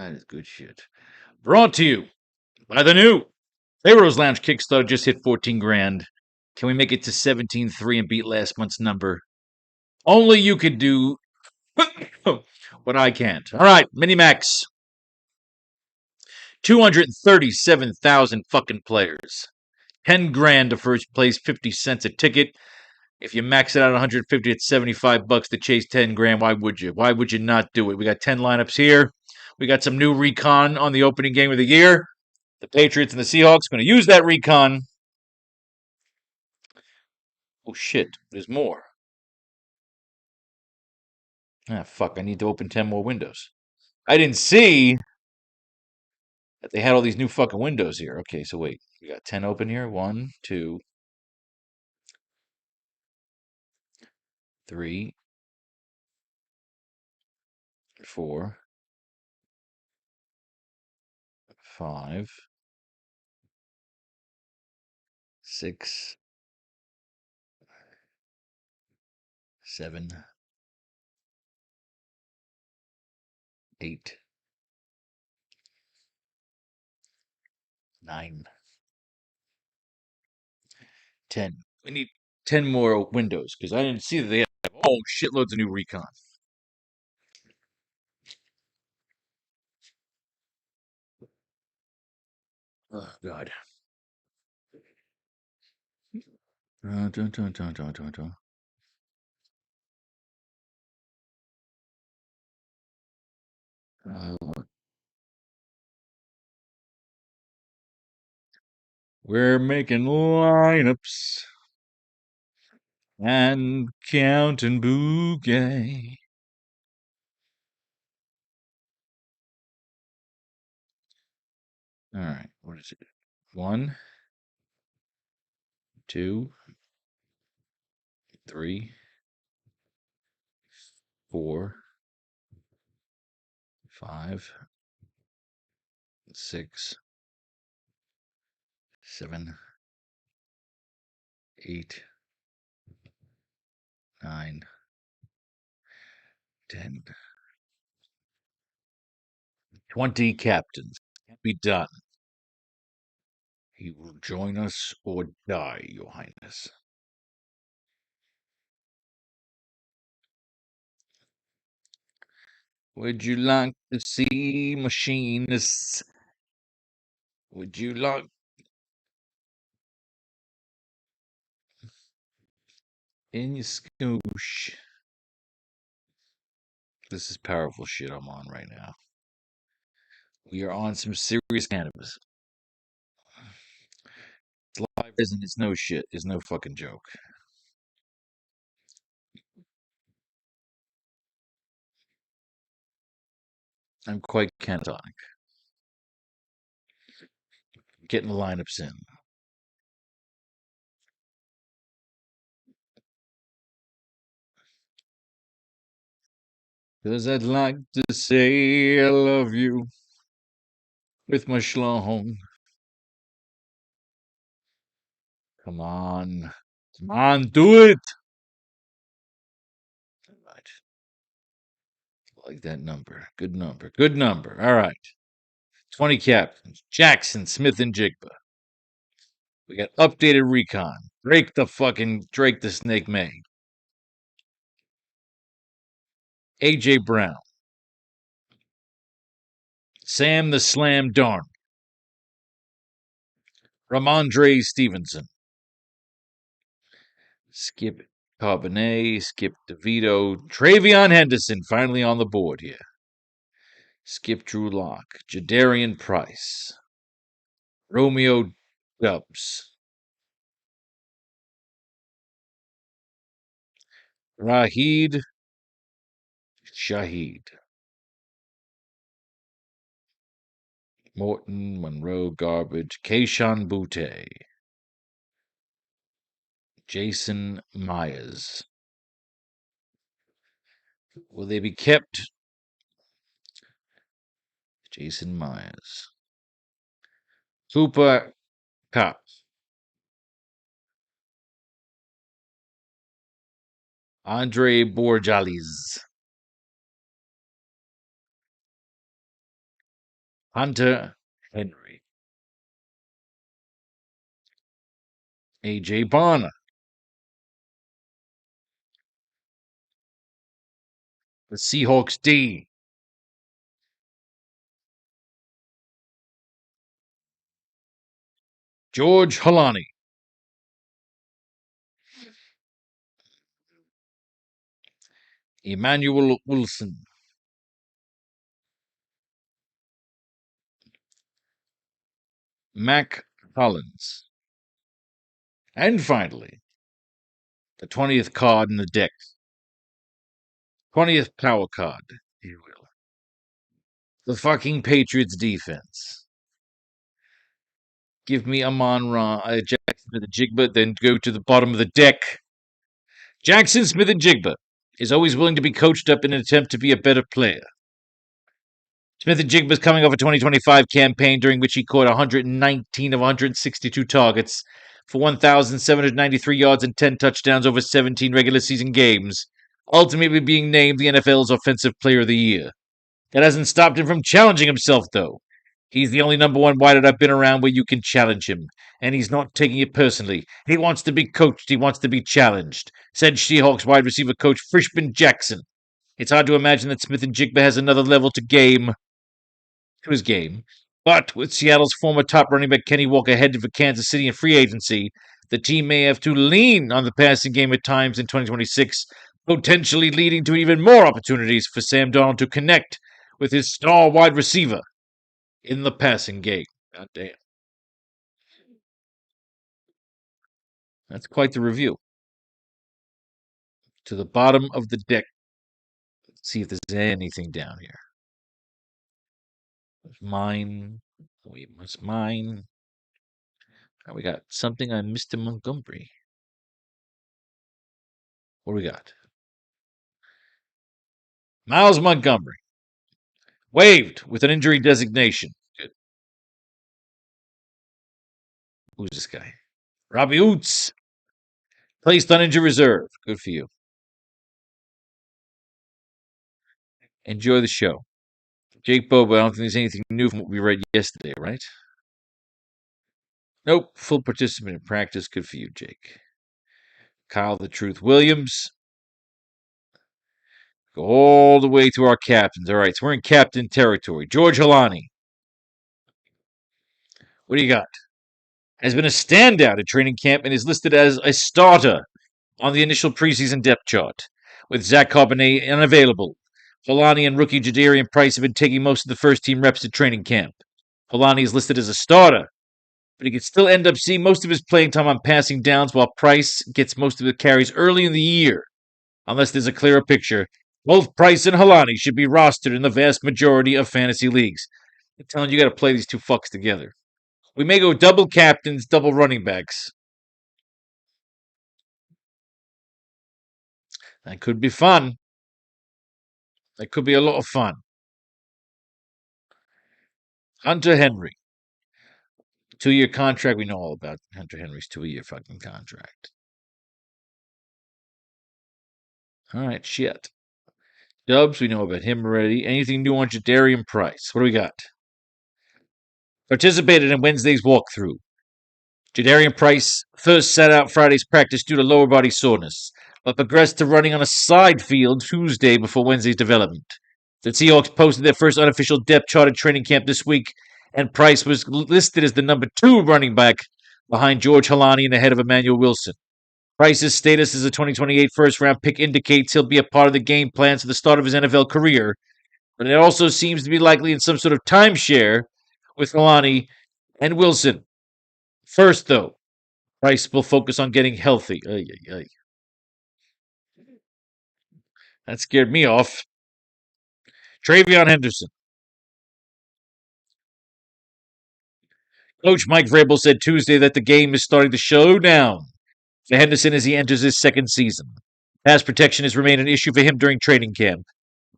That is good shit. Brought to you by the new Faro's Lounge Kickstarter. Just hit 14 grand. Can we make it to 17.3 and beat last month's number? Only you could do what I can't. All right, Minimax. 237,000 fucking players. 10 grand to first place, 50 cents a ticket. If you max it out at 150, it's $75 to chase 10 grand. Why would you? Why would you not do it? We got 10 lineups here. We got some new recon on the opening game of the year. The Patriots and the Seahawks going to use that recon. Oh shit, there's more. Ah, fuck, I need to open 10 more windows. I didn't see that they had all these new fucking windows here. Okay, so wait. We got 10 open here. 1, 2, 3, 4, 5, 6, 7, 8, 9, 10. We need 10 more windows because I didn't see that they have shitloads of new recon. Oh, God. Dun, dun, dun, dun, dun, dun, dun. We're making lineups and counting bouquet. All right, what is it? 1, 2, 3, 4, 5, 6, 7, 8, 9, 10, 20 captains. Can't be done. He will join us or die, Your Highness. Would you like to see machinists? Would you like... In your scoosh. This is powerful shit I'm on right now. We are on some serious cannabis. It's live, isn't it's no shit. It's no fucking joke. I'm quite catatonic. Getting the lineups in. Cause I'd like to say I love you with my schlong. Come on. Come on, do it. All right. Like that number. Good number. Good number. All right. 20 captains. Jackson, Smith, and Jigba. We got updated recon. Drake the Snake May. AJ Brown. Sam the Slam Darn. Ramondre Stevenson. Skip Carbonet, Skip DeVito, Travion Henderson finally on the board here. Skip Drew Lock, Jadarian Price, Romeo Dubs, Rahid Shaheed, Morton, Monroe Garbage, Keishon Butte, Jason Myers. Will they be kept? Jason Myers. Cooper Cup. Andre Borjalis. Hunter Henry. A.J. Barner. The Seahawks D. George Holani. Emmanuel Wilson. Mac Collins. And finally, the 20th card in the deck. 20th power card, if you will. The fucking Patriots defense. Give me Jackson Smith and Jigba, then go to the bottom of the deck. Jackson Smith and Jigba is always willing to be coached up in an attempt to be a better player. Smith and Jigba is coming off a 2025 campaign during which he caught 119 of 162 targets for 1,793 yards and 10 touchdowns over 17 regular season games, ultimately being named the NFL's Offensive Player of the Year. That hasn't stopped him from challenging himself, though. He's the only number one wideout I've been around where you can challenge him, and he's not taking it personally. He wants to be coached. He wants to be challenged, said Seahawks wide receiver coach Frishman Jackson. It's hard to imagine that Smith and Jigba has another level to his game. But with Seattle's former top running back Kenny Walker headed for Kansas City in free agency, the team may have to lean on the passing game at times in 2026, potentially leading to even more opportunities for Sam Darnold to connect with his star wide receiver in the passing game. God damn. That's quite the review. To the bottom of the deck. Let's see if there's anything down here. Mine. We must mine. Oh, we got something on Mr. Montgomery. What do we got? Miles Montgomery. Waived with an injury designation. Good. Who's this guy? Robbie Oots. Placed on injury reserve. Good for you. Enjoy the show. Jake Bobo, I don't think there's anything new from what we read yesterday, right? Nope. Full participant in practice. Good for you, Jake. Kyle the Truth Williams. Go all the way to our captains. All right, so we're in captain territory. George Holani. What do you got? Has been a standout at training camp and is listed as a starter on the initial preseason depth chart, with Zach Carbonet unavailable. Holani and rookie Jadarian Price have been taking most of the first-team reps at training camp. Holani is listed as a starter, but he could still end up seeing most of his playing time on passing downs, while Price gets most of the carries early in the year. Unless there's a clearer picture, both Price and Holani should be rostered in the vast majority of fantasy leagues. I'm telling you, got to play these two fucks together. We may go double captains, double running backs. That could be fun. That could be a lot of fun. Hunter Henry. 2-year contract. We know all about Hunter Henry's 2-year fucking contract. All right, shit. Dubs, we know about him already. Anything new on Jadarian Price? What do we got? Participated in Wednesday's walkthrough. Jadarian Price first sat out Friday's practice due to lower body soreness, but progressed to running on a side field Tuesday before Wednesday's development. The Seahawks posted their first unofficial depth chart at training camp this week, and Price was listed as the number 2 running back behind George Holani and ahead of Emmanuel Wilson. Price's status as a 2028 first-round pick indicates he'll be a part of the game plans at the start of his NFL career, but it also seems to be likely in some sort of timeshare with Holani and Wilson. First, though, Price will focus on getting healthy. That scared me off. Travion Henderson. Coach Mike Vrabel said Tuesday that the game is starting to show down for Henderson as he enters his second season. Pass protection has remained an issue for him during training camp,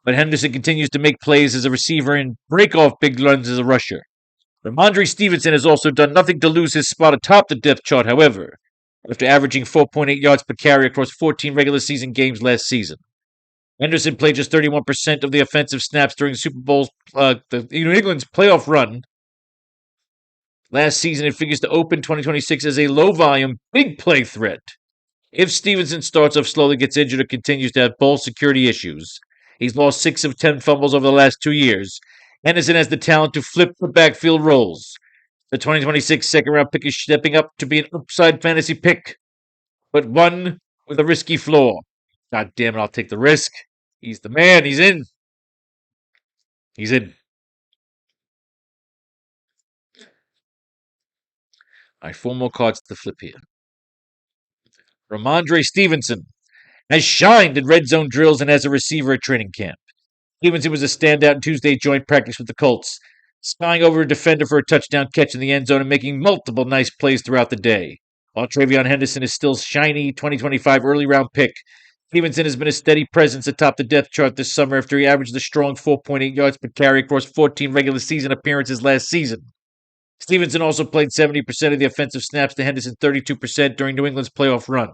but Henderson continues to make plays as a receiver and break off big runs as a rusher. Ramondre Stevenson has also done nothing to lose his spot atop the depth chart, however, after averaging 4.8 yards per carry across 14 regular season games last season. Henderson played just 31% of the offensive snaps during Super Bowl, the New England's playoff run last season. It figures to open 2026 as a low-volume, big play threat. If Stevenson starts off slowly, gets injured, or continues to have ball security issues, he's lost 6 of 10 fumbles over the last 2 years. Henderson has the talent to flip the backfield roles. The 2026 second-round pick is stepping up to be an upside fantasy pick, but one with a risky floor. God damn it, I'll take the risk. He's the man. He's in. He's in. All right, 4 more cards to flip here. Ramondre Stevenson has shined in red zone drills and as a receiver at training camp. Stevenson was a standout in Tuesday's joint practice with the Colts, spying over a defender for a touchdown catch in the end zone and making multiple nice plays throughout the day. While Travion Henderson is still shiny 2025 early round pick, Stevenson has been a steady presence atop the depth chart this summer after he averaged a strong 4.8 yards per carry across 14 regular season appearances last season. Stevenson also played 70% of the offensive snaps to Henderson 32% during New England's playoff run.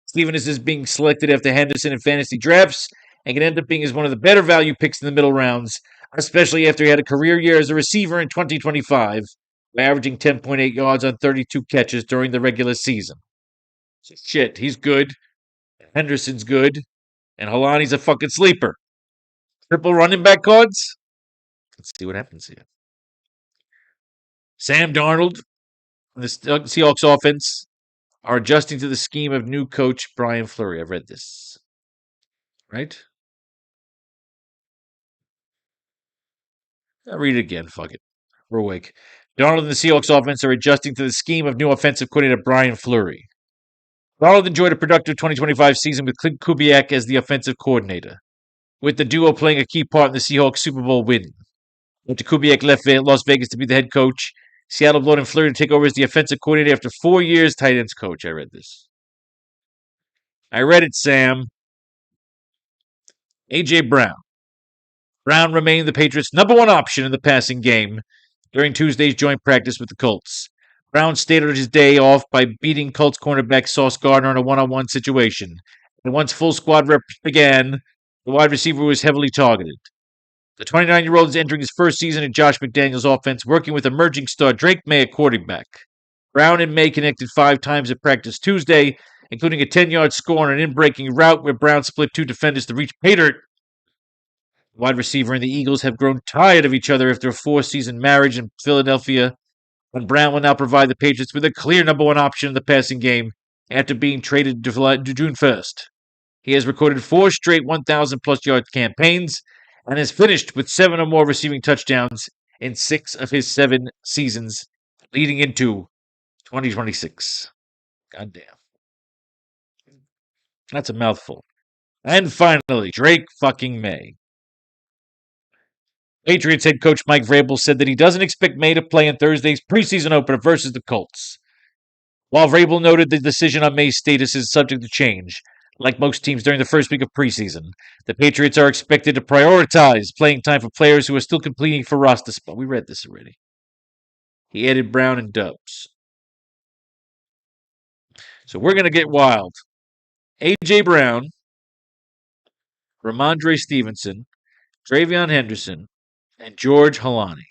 Stevenson is being selected after Henderson in fantasy drafts and can end up being as one of the better value picks in the middle rounds, especially after he had a career year as a receiver in 2025 by averaging 10.8 yards on 32 catches during the regular season. Shit, he's good. Henderson's good. And Holani's a fucking sleeper. Triple running back cards? Let's see what happens here. Sam Darnold and the Seahawks offense are adjusting to the scheme of new coach Brian Fleury. I've read this. Right? I'll read it again. Fuck it. We're awake. Darnold and the Seahawks offense are adjusting to the scheme of new offensive coordinator Brian Fleury. Darnold enjoyed a productive 2025 season with Clint Kubiak as the offensive coordinator, with the duo playing a key part in the Seahawks Super Bowl win. After Kubiak left Las Vegas to be the head coach, Seattle brought in Fleury to take over as the offensive coordinator after 4 years tight ends coach. I read this. I read it, Sam. A.J. Brown. Brown remained the Patriots' number 1 option in the passing game during Tuesday's joint practice with the Colts. Brown started his day off by beating Colts cornerback Sauce Gardner in a one-on-one situation. And once full squad reps began, the wide receiver was heavily targeted. The 29-year-old is entering his first season in Josh McDaniels' offense, working with emerging star Drake May at quarterback. Brown and May connected 5 times at practice Tuesday, including a 10-yard score on an in-breaking route where Brown split 2 defenders to reach pay dirt. The wide receiver and the Eagles have grown tired of each other after a 4-season marriage in Philadelphia, and Brown will now provide the Patriots with a clear number 1 option in the passing game after being traded to June 1st. He has recorded 4 straight 1,000-plus yard campaigns and has finished with 7 or more receiving touchdowns in 6 of his 7 seasons leading into 2026. Goddamn. That's a mouthful. And finally, Drake fucking May. Patriots head coach Mike Vrabel said that he doesn't expect May to play in Thursday's preseason opener versus the Colts. While Vrabel noted the decision on May's status is subject to change, like most teams during the first week of preseason, the Patriots are expected to prioritize playing time for players who are still competing for roster spot. We read this already. He added Brown and Dubs. So we're going to get wild. A.J. Brown, Ramondre Stevenson, Travion Henderson, and George Holani.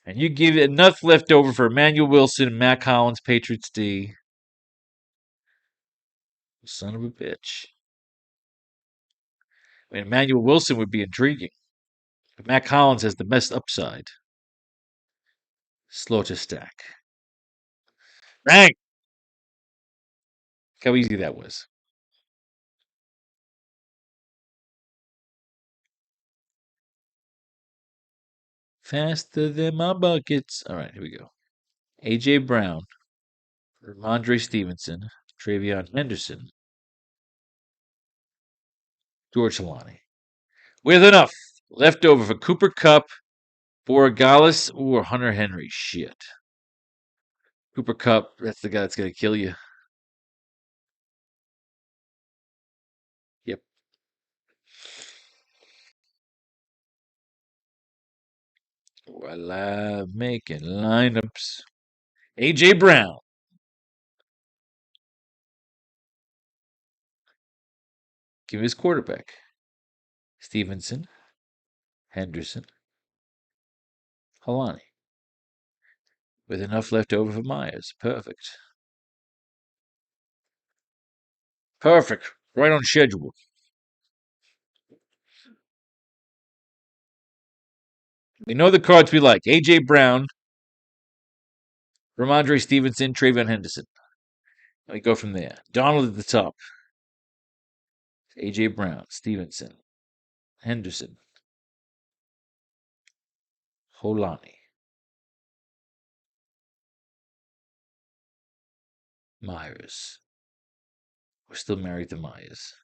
And you give enough left over for Emmanuel Wilson, Mac Hollins, Patriots D. Son of a bitch. I mean, Emmanuel Wilson would be intriguing. But Mac Hollins has the best upside. Slow to stack. Bang! Look how easy that was. Faster than my buckets. All right, here we go. A.J. Brown, Ramondre Stevenson, Travion Henderson, George Holani. With enough left over for Cooper Kupp, Borregales, or Hunter Henry. Shit. Cooper Kupp, that's the guy that's going to kill you. Yep. Voila, making lineups. A.J. Brown. Give me his quarterback. Stevenson, Henderson, Halani. With enough left over for Myers. Perfect. Perfect. Right on schedule. We know the cards we like. A.J. Brown, Ramondre Stevenson, Trayvon Henderson. And we go from there. Donald at the top. A.J. Brown, Stevenson, Henderson, Holani, Myers. We're still married to Myers.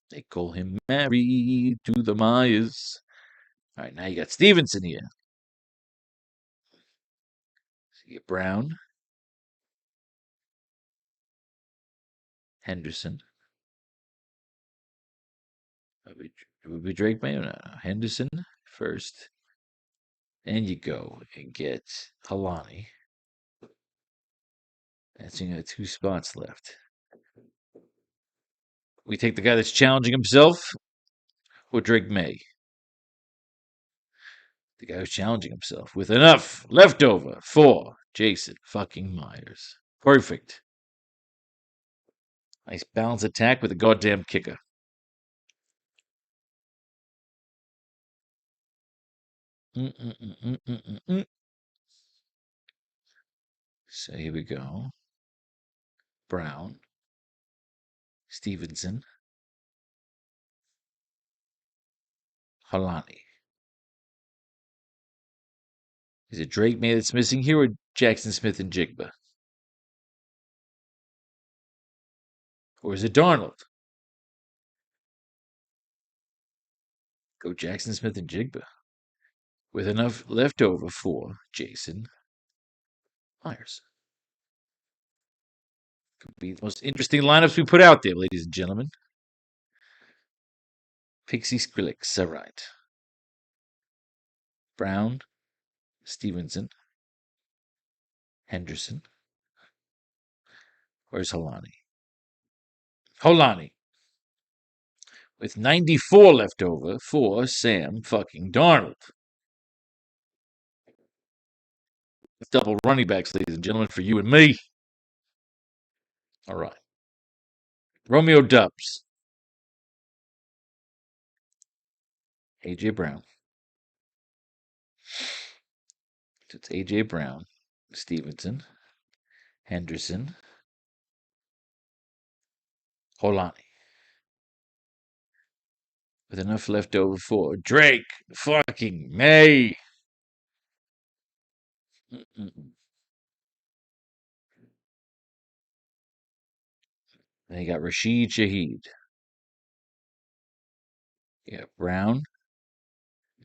They call him married to the Myers. All right, now you got Stevenson here. So you get Brown, Henderson. Would be Drake May or not? Henderson first. And you go and get Halani. That's you got 2 spots left. We take the guy that's challenging himself or Drake May. The guy who's challenging himself with enough left over for Jason fucking Myers. Perfect. Nice balanced attack with a goddamn kicker. So here we go. Brown, Stevenson, Halani. Is it Drake May that's missing here or Jackson Smith and Jigba? Or is it Darnold? Go Jackson Smith and Jigba. With enough left over for Jason Myers. Could be the most interesting lineups we put out there, ladies and gentlemen. Pixie Skrillex, all right. Brown, Stevenson, Henderson. Where's Holani? Holani. With 94 left over for Sam fucking Darnold. Double running backs, ladies and gentlemen, for you and me. All right. Romeo Dubs. A.J. Brown. So it's A.J. Brown, Stevenson, Henderson, Holani. With enough left over for Drake fucking May. Then you got Rashid Shaheed. You got Brown,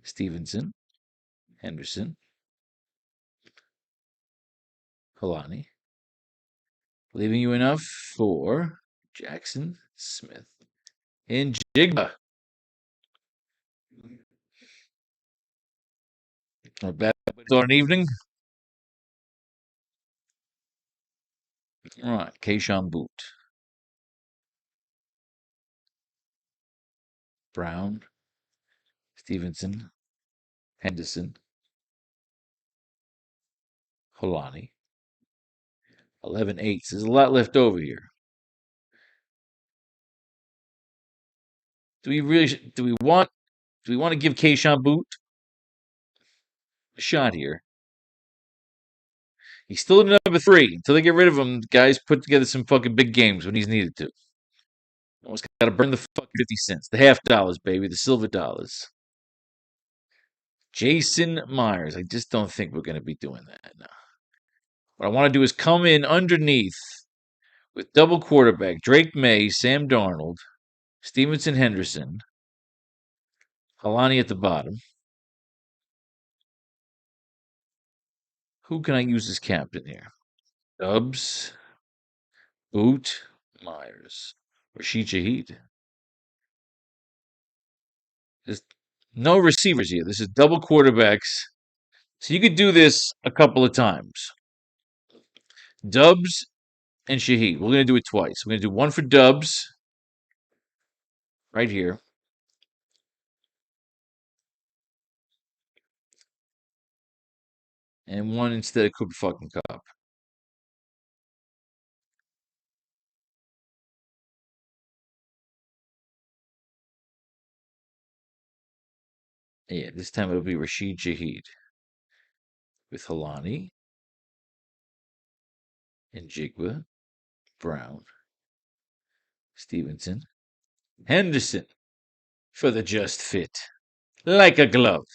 Stevenson, Henderson, Holani. Leaving you enough for Jackson Smith and Jigba. Not bad on an evening. All right, Keyshawn Boot. Brown, Stevenson, Henderson, Holani. 11 eights. There's a lot left over here. Do we want to give Keyshawn Boot a shot here? He's still in number 3. Until they get rid of him, guys put together some fucking big games when he's needed to. Almost got to burn the fucking 50 cents. The half dollars, baby. The silver dollars. Jason Myers. I just don't think we're going to be doing that now. What I want to do is come in underneath with double quarterback. Drake May, Sam Darnold, Stevenson Henderson, Halani at the bottom. Who can I use as captain here? Dubs, Boot, Myers, Rashid Shaheed. There's no receivers here. This is double quarterbacks. So you could do this a couple of times. Dubs and Shaheed. We're going to do it twice. We're going to do one for Dubs right here. And one instead of Cooper fucking Cup. Yeah, this time it'll be Rashid Shaheed with Halani and Jigba, Brown, Stevenson, Henderson for the just fit. Like a glove.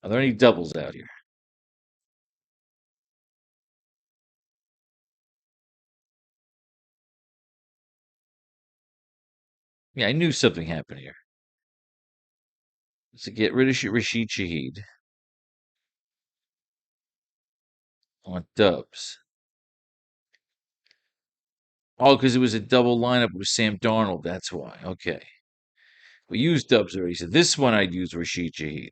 Are there any doubles out here? Yeah, I knew something happened here. So get rid of Rashid Shaheed. I want Dubs. Oh, because it was a double lineup with Sam Darnold. That's why. Okay. We used Dubs already. So this one I'd use Rashid Shaheed.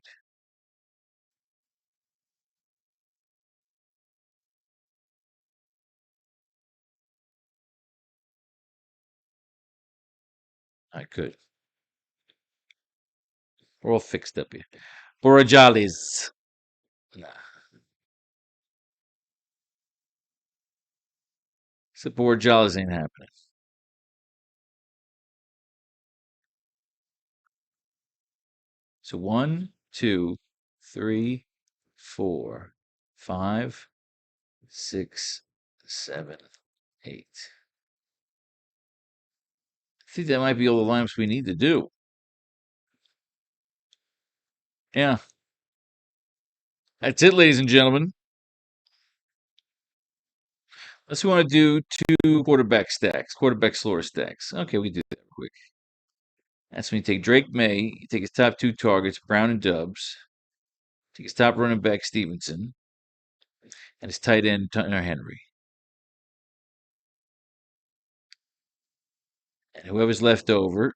I could. We're all fixed up here. Borajalis. Nah. So Borajalis ain't happening. So 1, 2, 3, 4, 5, 6, 7, 8. I think that might be all the lineups we need to do. Yeah. That's it, ladies and gentlemen. Unless we want to do 2 quarterback stacks, quarterback slower stacks. Okay, we do that quick. That's when you take Drake May, you take his top 2 targets, Brown and Dubs, take his top running back, Stevenson, and his tight end, Hunter Henry. And whoever's left over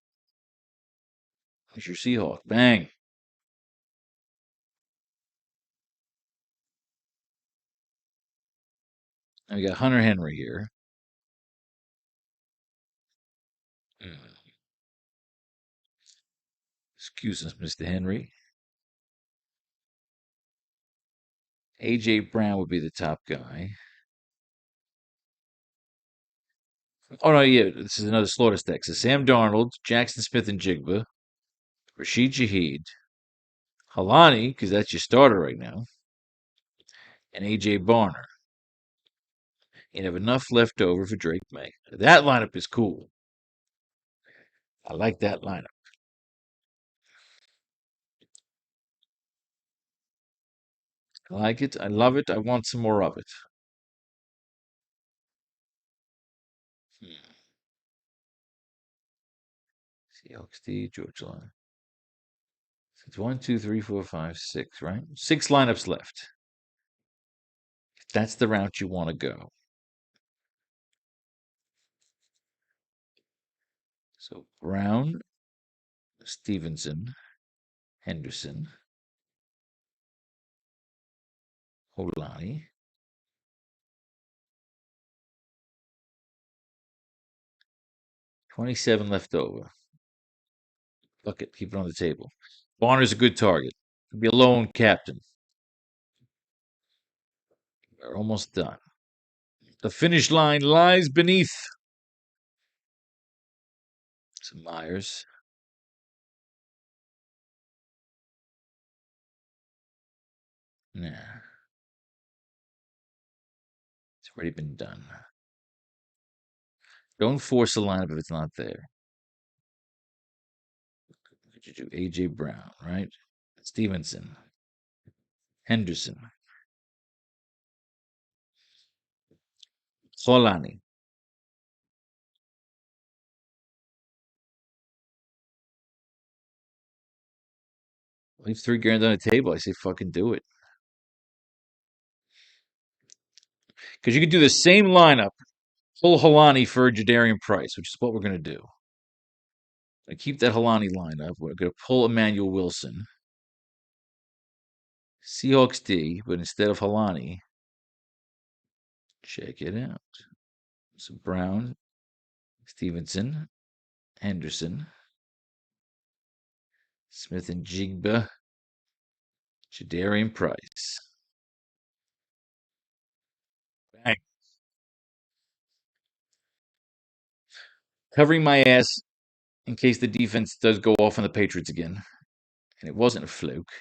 is your Seahawk. Bang. And we got Hunter Henry here. Excuse us, Mr. Henry. A.J. Brown would be the top guy. Oh, no, yeah, this is another slaughter stack. So Sam Darnold, Jackson Smith and Jigba, Rashid Shaheed, Halani, because that's your starter right now, and A.J. Barner. You have enough left over for Drake May. That lineup is cool. I like that lineup. I like it. I love it. I want some more of it. Seahawks D, George line. So it's 1, 2, 3, 4, 5, 6, right? 6 lineups left. If that's the route you want to go. So Brown, Stevenson, Henderson, Holani, 27 left over. Fuck it, keep it on the table. Barner's a good target. Could be a lone captain. We're almost done. The finish line lies beneath. Some Myers. Nah. It's already been done. Don't force a lineup if it's not there. What did you do? A.J. Brown, right? Stevenson. Henderson. Solani. Leave $3,000 on the table. I say fucking do it. Because you could do the same lineup, pull Halani for Jadarian Price, which is what we're going to do. I keep that Halani lineup. We're going to pull Emmanuel Wilson. Seahawks D, but instead of Halani, check it out. So Brown, Stevenson, Henderson, Smith and Jigba, Jadarian Price. Bang. Covering my ass in case the defense does go off on the Patriots again. And it wasn't a fluke.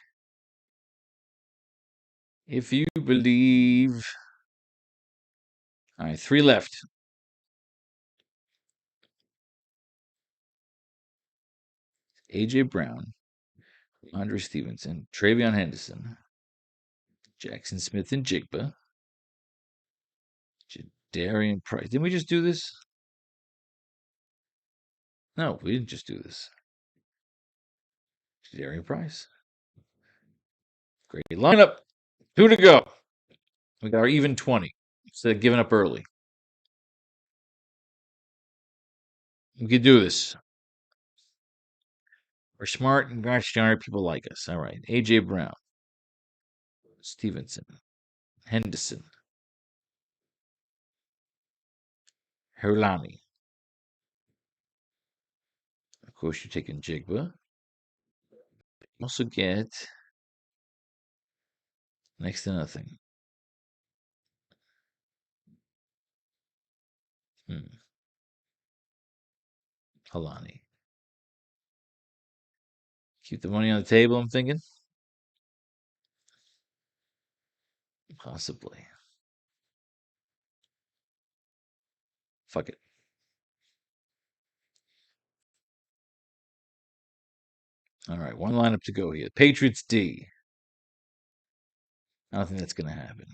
If you believe. All right, 3 left. A.J. Brown, Andre Stevenson, Travion Henderson, Jackson Smith and Jigba, Jadarian Price. Didn't we just do this? No, we didn't just do this. Jadarian Price. Great lineup. 2 to go. We got our even 20 instead of giving up early. We could do this. We're smart and generate people like us. All right. A.J. Brown, Stevenson, Henderson, Herlani. Of course, you're taking Jigba. You also get next to nothing. Halani. Keep the money on the table, I'm thinking. Possibly. Fuck it. All right, 1 lineup to go here. Patriots D. I don't think that's going to happen.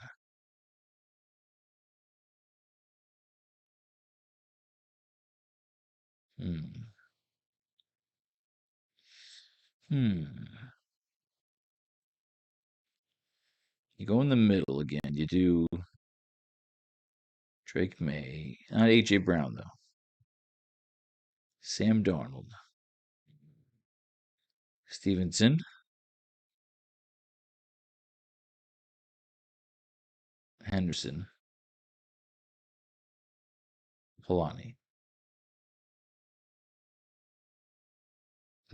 You go in the middle again. You do Drake May. Not A.J. Brown, though. Sam Darnold. Stevenson. Henderson. Polani.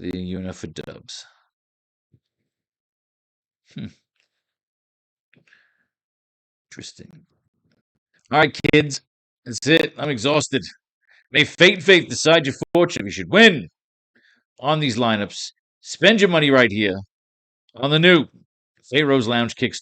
Leading you enough for dubs. Interesting. All right, kids. That's it. I'm exhausted. May fate and faith decide your fortune. We should win on these lineups. Spend your money right here on the new Faro's Lounge Kickstarter.